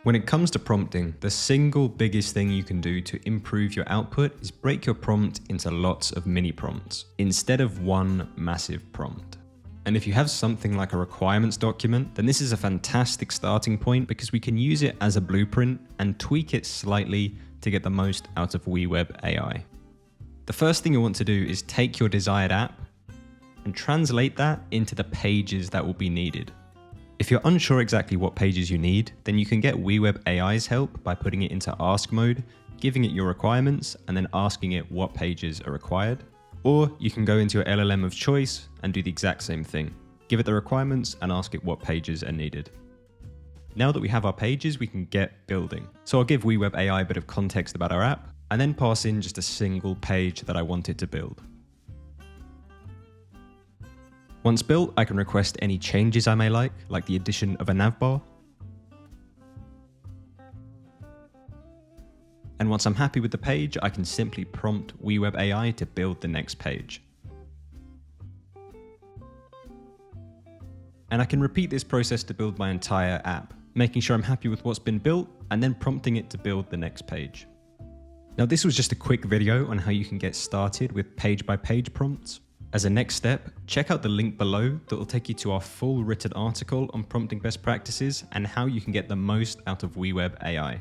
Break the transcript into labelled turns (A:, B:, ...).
A: When it comes to prompting, the single biggest thing you can do to improve your output is break your prompt into lots of mini prompts, instead of one massive prompt. And if you have something like a requirements document, then this is a fantastic starting point because we can use it as a blueprint and tweak it slightly to get the most out of WeWeb AI. The first thing you want to do is take your desired app and translate that into the pages that will be needed. If you're unsure exactly what pages you need, then you can get WeWeb AI's help by putting it into ask mode, giving it your requirements, and then asking it what pages are required. Or you can go into your LLM of choice and do the exact same thing. Give it the requirements and ask it what pages are needed. Now that we have our pages, we can get building. So I'll give WeWeb AI a bit of context about our app, and then pass in just a single page that I want it to build. Once built, I can request any changes I may like the addition of a navbar. And once I'm happy with the page, I can simply prompt WeWeb AI to build the next page. And I can repeat this process to build my entire app, making sure I'm happy with what's been built and then prompting it to build the next page. Now, this was just a quick video on how you can get started with page-by-page prompts. As a next step, check out the link below that will take you to our full written article on prompting best practices and how you can get the most out of WeWeb AI.